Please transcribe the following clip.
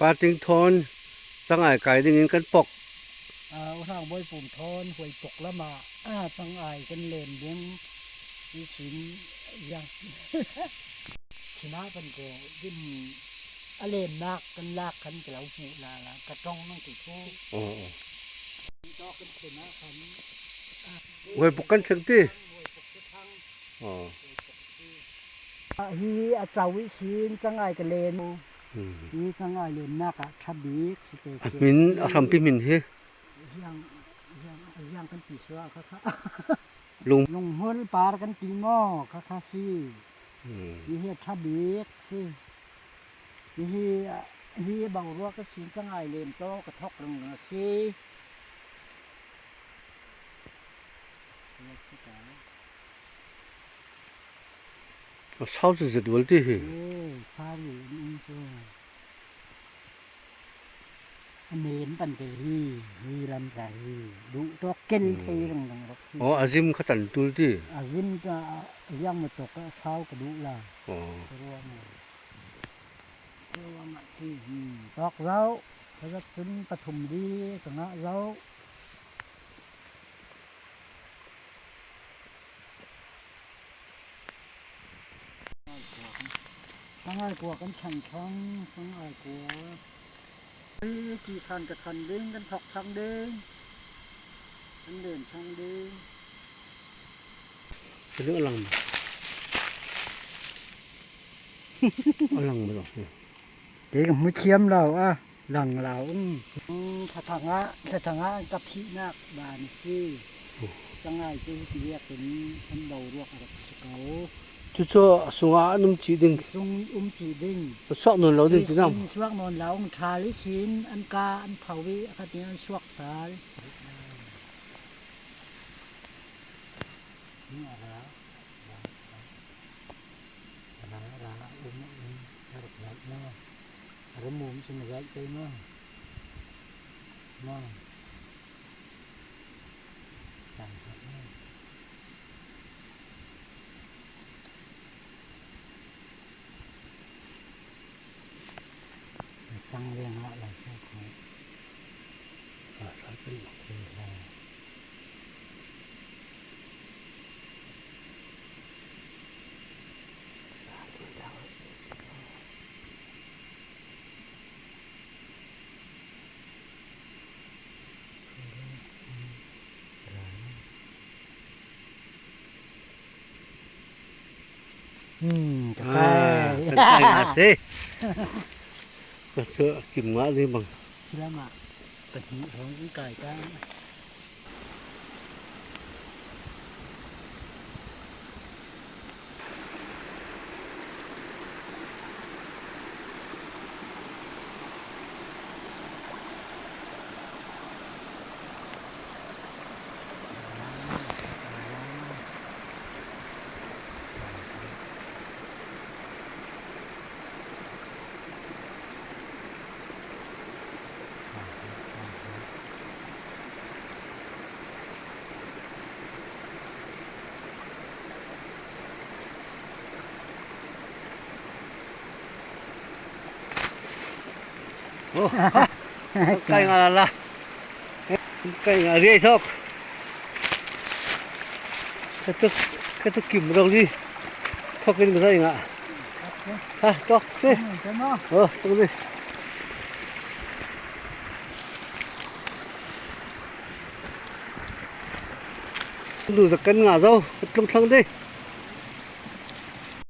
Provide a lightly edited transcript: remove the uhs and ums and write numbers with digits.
ปลาติงทอนสังไอไก่ดิ้งกันปกทางบอยปุ่มทอนหวยปกละมาสังไอกันเล่นเลี้ยงวิสินยังชนะเป็นโกยิ่งเล่นนักกันลากกันเกล้าหูลาละกระจ้องนั่งติดโค้ก็กันชนะคันหวยปกกันสักทีฮีอาจารย์วิชินจังไงกันเล่นฮีจังไงเล่นนักทับบีกสเตจมินทำพิมินเฮยังกันปีเสือค่ะลุงหุ่นปากันตีหม้อค่ะสิฮีเฮ็ดทับบีกสิฮีบางรัวก็สิจังไงเล่นโตกระทกลงสิเศร้าสุดๆวันที่พาหลุมจ้ะเน้นปันเตฮีลำใจดูตัวเก่งทีหลังอ๋ออาซิมขตันตุลที่อาซิมจะยังมาตกก็เศร้ากระดูละรัวมาสิตอกเราเขาจะเป็นปฐมดีสนะเราทั้งไอ้กลัวกันช่างช่องทั้งไอ้กลัวจีทันกับทันเด้งกันถกทางเด้งทันเด่นทางเด้งเป็นเรื่องอลังอลังมาหรอกเด็กมือเทียมเราหลังเราถ้าทางกับพี่นักบานซี่จังไงจะเรียกเป็นอันเบารวกอะไรสเกาจุดโซ่สงอานุ่มจีดิงสงจีดิงสอกนนเราดิงจีน้ำสวกนนเราทาลิสินอันกาอันเผาวิคดีอันสวกสายนี่อะไรละharus naiknya remum cuma naik ke mah sang riêng họ là sao không sao cái gì là cái tay là xí cái sữa kìm ngã đi bằng ra mà cái gì không cũng cài ta cái ngà là cái ngà riêng sóc cái thức kìm đâu đi thóc cái gì ngà cho xí tao đi đủ giật cân ngà dâu lông thăng đi